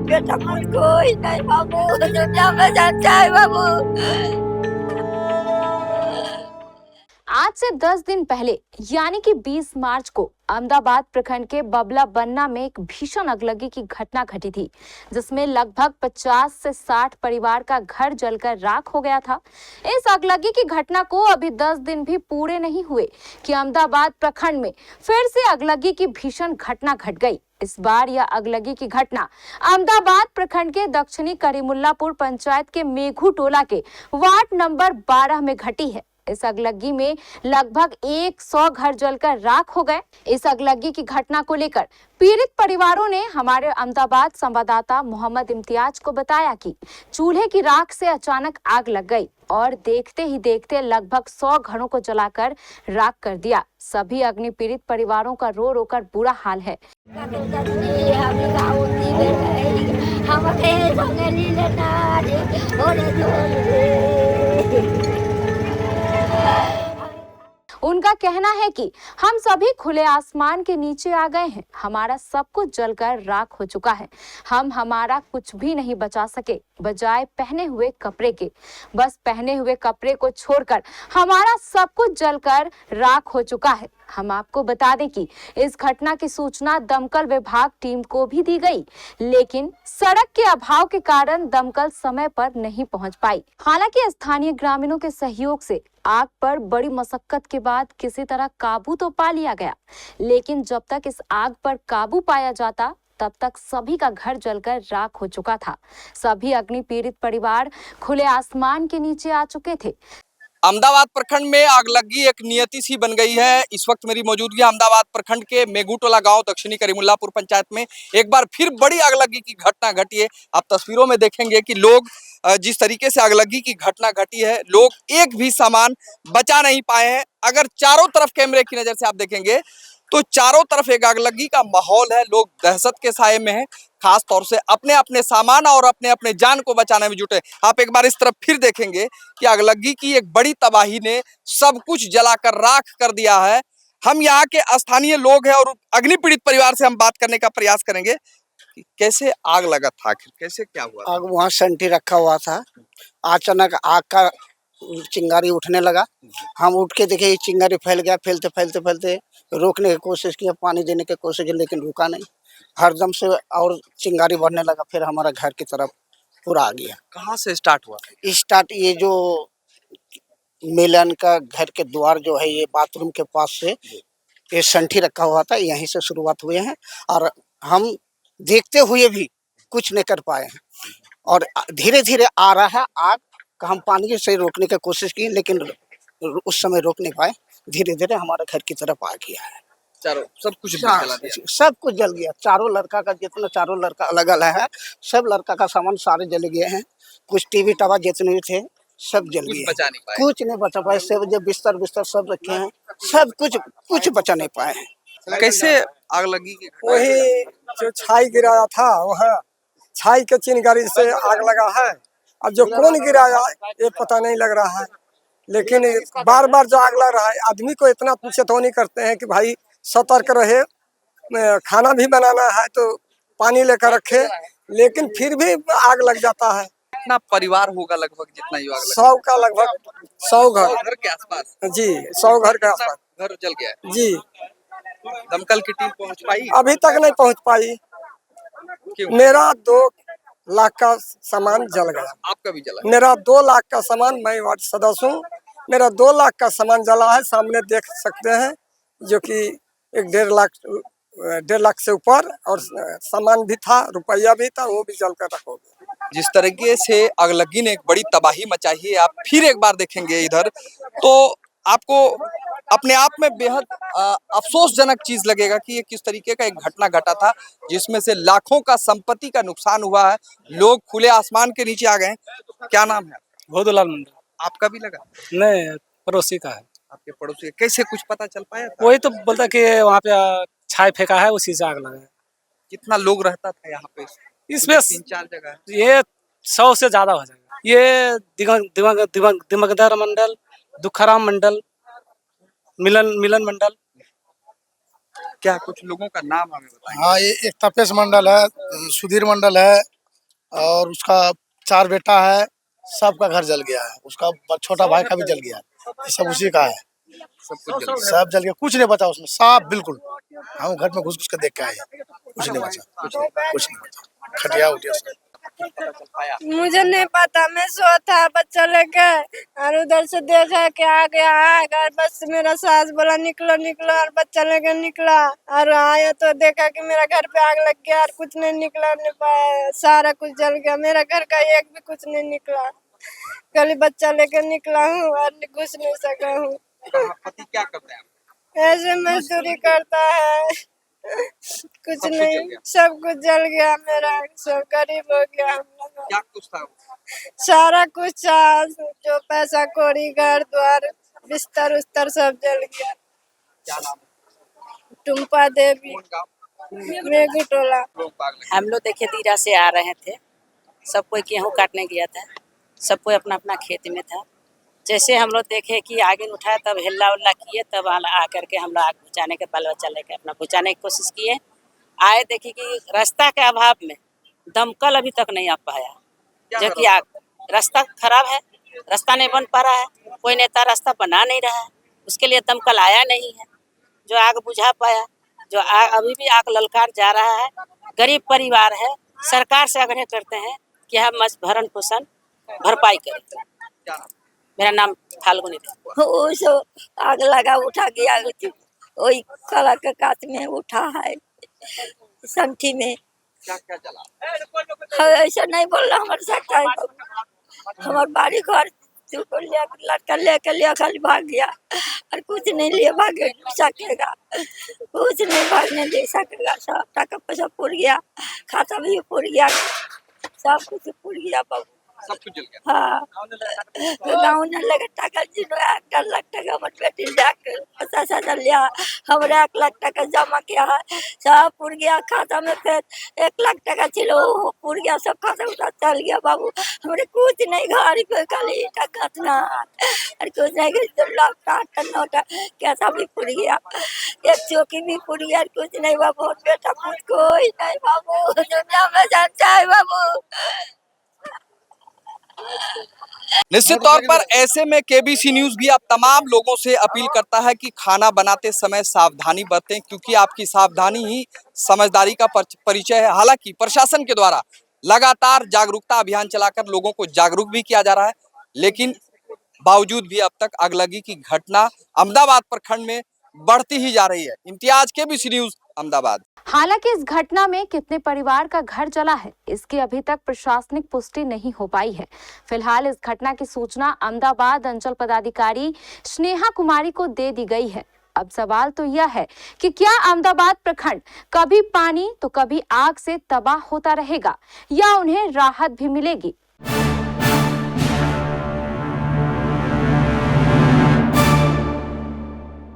बेटा मुझ कोई नहीं बाबू, दुनिया में सच्चा है बाबू। आज से 10 दिन पहले यानी कि 20 मार्च को अहमदाबाद प्रखंड के बबला बन्ना में एक भीषण अगलगी की घटना घटी थी, जिसमें लगभग 50 से 60 परिवार का घर जलकर राख हो गया था। इस अगलगी की घटना को अभी 10 दिन भी पूरे नहीं हुए कि अहमदाबाद प्रखंड में फिर से अगलगी की भीषण घटना घट गई। इस बार यह अगलगी की घटना अहमदाबाद प्रखंड के दक्षिणी करीमुल्लापुर पंचायत के मेघू टोला के वार्ड नंबर 12 में घटी है। इस अगलगी में लगभग 100 घर जलकर राख हो गए। इस अगलगी की घटना को लेकर पीड़ित परिवारों ने हमारे अहमदाबाद संवाददाता मोहम्मद इम्तियाज को बताया कि चूल्हे की राख से अचानक आग लग गई और देखते ही देखते लगभग 100 घरों को जलाकर राख कर दिया। सभी अग्नि पीड़ित परिवारों का रो रो कर बुरा हाल है। उनका कहना है कि हम सभी खुले आसमान के नीचे आ गए हैं, हमारा सब कुछ जलकर राख हो चुका है। हम हमारा कुछ भी नहीं बचा सके बजाय पहने हुए कपड़े के। बस पहने हुए कपड़े को छोड़कर हमारा सब कुछ जलकर राख हो चुका है। हम आपको बता दें कि इस घटना की सूचना दमकल विभाग टीम को भी दी गई, लेकिन सड़क के अभाव के कारण दमकल समय पर नहीं पहुंच पाई। हालांकि स्थानीय ग्रामीणों के सहयोग से आग पर बड़ी मशक्कत के बाद किसी तरह काबू तो पा लिया गया, लेकिन जब तक इस आग पर काबू पाया जाता तब तक सभी का घर जलकर राख हो चुका था। सभी अग्नि पीड़ित परिवार खुले आसमान के नीचे आ चुके थे। अहमदाबाद प्रखंड में आगलगी एक नियति सी बन गई है। इस वक्त मेरी मौजूदगी अहमदाबाद प्रखंड के मेघूटोला गांव दक्षिणी करीमुल्लापुर पंचायत में एक बार फिर बड़ी आगलगी की घटना घटी है। आप तस्वीरों में देखेंगे कि लोग जिस तरीके से आगलगी की घटना घटी है, लोग एक भी सामान बचा नहीं पाए हैं। अगर चारों तरफ कैमरे की नजर से आप देखेंगे तो चारों तरफ एक आगलगी का माहौल है। लोग दहशत के साए में हैं, खास तौर से अपने अपने सामान और अपने अपने जान को बचाने में जुटे। आप एक बार इस तरफ फिर देखेंगे कि आगलगी की एक बड़ी तबाही ने सब कुछ जलाकर राख कर दिया है। हम यहाँ के स्थानीय लोग हैं और अग्नि पीड़ित परिवार से हम बात करने का प्रयास करेंगे कि कैसे आग लगा था, आखिर कैसे क्या हुआ। आग वहाँ सेंटी रखा हुआ था, अचानक आग का चिंगारी उठने लगा। हम उठ के देखे ये चिंगारी फैल गया। फैलते फैलते फैलते रोकने की कोशिश की, पानी देने की कोशिश की, लेकिन रुका नहीं। हरदम से और चिंगारी बढ़ने लगा। फिर हमारा घर की तरफ पूरा आ गया। कहाँ से स्टार्ट हुआ? स्टार्ट ये जो मिलन का घर के द्वार जो है, ये बाथरूम के पास से ये संठी रखा हुआ था, यहीं से शुरुआत हुए हैं। और हम देखते हुए भी कुछ नहीं कर पाए हैं और धीरे धीरे आ रहा है आग का। हम पानी से रोकने की कोशिश की, लेकिन उस समय रोक नहीं पाए। धीरे धीरे हमारे घर की तरफ आ गया है। चारों सब कुछ जला दिया। सब कुछ जल गया। चारों लड़का का जितना, चारों लड़का अलग अलग है, सब लड़का का सामान सारे जल गए हैं। कुछ टीवी टावा जितने भी थे सब जल गए। कुछ नहीं बचा पाए। सब जो बिस्तर बिस्तर सब रखे हैं, सब कुछ बचा नहीं पाए हैं। कैसे आग लगी? वही जो छाई गिराया था, वह छाई के चिंगारी से आग लगा है। अब जो कौन गिराया ये पता नहीं लग रहा है, लेकिन बार बार जो आग लग रहा है, आदमी को इतना चेतावनी करते हैं कि भाई सतर्क रहे, खाना भी बनाना है तो पानी लेकर रखे, लेकिन फिर भी आग लग जाता है। कितना परिवार होगा लगभग जितना ये आग लगा? 100 का लगभग 100 घर के आसपास। जी, 100 घर के आसपास घर जल गया है। जी। दमकल की टीम पहुंच पाई? अभी तक नहीं पहुंच पाई। क्यों? मेरा 2 लाख का सामान जल गया। आपका भी जला? मेरा 2 लाख का सामान, मैं वार्ड सदस्य हूँ, मेरा 2 लाख का सामान जला है। सामने देख सकते हैं, जो कि एक 1.5 लाख से ऊपर, और सामान भी था, रुपया भी था, वो भी जल कर रखा हो गया। जिस तरीके से आगलगी ने एक बड़ी तबाही मचाई है, आप फिर एक बार देखेंगे इधर तो आपको अपने आप में बेहद अफसोसजनक चीज लगेगा कि ये किस तरीके का एक घटना घटा था, जिसमें से लाखों का संपत्ति का नुकसान हुआ है। लोग खुले आसमान के नीचे आ गए। क्या नाम है? भोदूलाल मंडल। आपका भी लगा? नहीं, पड़ोसी का है। आपके पड़ोसी? कैसे कुछ पता चल पाया था? वही तो बोलता कि वहाँ पे छाई फेंका है, उसी से आग लगा है। कितना लोग रहता था यहाँ पे? इसमें 3-4 जगह है। ये 100 से ज्यादा हो जाएगा। ये दिमकदर मंडल, दुखराम मंडल, मिलन मंडल। क्या कुछ लोगों का नाम हमें बताएं? हाँ, ये एक तपेश मंडल है, सुधीर मंडल है, और उसका 4 बेटा है, सबका घर जल गया है। उसका छोटा भाई का भी जल गया, ये सब उसी का है। सब जल गया, कुछ नहीं बचा उसमें, साफ बिल्कुल। हम घर में घुस के देख के आए, कुछ नहीं बचा, कुछ नहीं बचा, खटिया उठिया सब। मुझे नहीं पता, मैं सो था बच्चा लेकर और उधर से देखा कि आ गया और बस मेरा सास बोला निकलो निकलो और बच्चा लेकर निकला और आया तो देखा कि मेरा घर पे आग लग गया और कुछ नहीं निकला, नहीं पाया, सारा कुछ जल गया, मेरा घर का एक भी कुछ नहीं निकला। कल बच्चा लेकर निकला हूँ और घुस नहीं सका हूँ। पति क्या करते हैं? ऐसे मजदूरी करता है, कुछ नहीं, सब कुछ जल गया, मेरा सब गरीब हो गया हम लोग। क्या कुछ था? सारा कुछ था, जो पैसा कौड़ी घर द्वार बिस्तर उस्तर सब जल गया। क्या नाम? टुम्पा देवी, कौन गाँव? मेघू टोला। हम लोग देखिए दीरा से आ रहे थे, सब कोई गेहूँ काटने गया था, सब कोई अपना अपना खेत में था। जैसे हम लोग देखे कि आगे उठाया तब हिल्ला उल्ला किए, तब आकर के हम लोग आग बुझाने के बाल बच्चा लेकर अपना बुझाने की कोशिश किए। आए देखिए कि रास्ता के अभाव में दमकल अभी तक नहीं आ पाया, जो कि आग रास्ता खराब है, रास्ता नहीं बन पा रहा है, कोई नेता रास्ता बना नहीं रहा है, उसके लिए दमकल आया नहीं है जो आग बुझा पाया। जो अभी भी आग ललकार जा रहा है। गरीब परिवार है, सरकार से आग्रह करते हैं कि हम भरण पोषण भरपाई करें। मेरा नाम फाल्गुनी वो आग लगा उठा गया, वही कला के कात में उठा है, संठी में। क्या क्या जला? ऐसा नहीं बोलना हमारे सकता है, हमारे बाड़ी घर लड़का लेकर खाली भाग गया और कुछ नहीं लिए भाग सकेगा, कुछ नहीं भागने दे सकेगा। सब टका पैसा पूर गया, खाता भी पूर गया, सब कुछ पूर गया बाबू, सब कुछ जल गया। हाँ, गाँव ने लगे टका जिन्होंने 1 लाख टका हमारे बेटी जाकर 50,000 लिया, हमारे 1 लाख टका जमा किया है, सब पूर गया खाता में। फिर 1 लाख टका चिलो पूर गया, सब खाता उठा चल गया बाबू। हमारे कुछ नहीं, घर पे खाली टका था और कुछ नहीं, 2 लाख 8 कैसा भी पूर गया, एक चौकी भी पूर गया, कुछ नहीं बाबू। बेटा कुछ कोई नहीं बाबू, दुनिया में जानता है बाबू। निश्चित तौर पर ऐसे में केबीसी न्यूज भी अब तमाम लोगों से अपील करता है कि खाना बनाते समय सावधानी बरतें, क्योंकि आपकी सावधानी ही समझदारी का परिचय है। हालांकि प्रशासन के द्वारा लगातार जागरूकता अभियान चलाकर लोगों को जागरूक भी किया जा रहा है, लेकिन बावजूद भी अब तक अगलगी की घटना अहमदाबाद प्रखंड में बढ़ती ही जा रही है। Imtiaz, KBC news, Ahmedabad. हालांकि इस घटना में कितने परिवार का घर जला है, इसकी अभी तक प्रशासनिक पुष्टि नहीं हो पाई है। फिलहाल इस घटना की सूचना अहमदाबाद अंचल पदाधिकारी स्नेहा कुमारी को दे दी गई है। अब सवाल तो यह है कि क्या अहमदाबाद प्रखंड कभी पानी तो कभी आग से तबाह होता रहेगा या उन्हें राहत भी मिलेगी?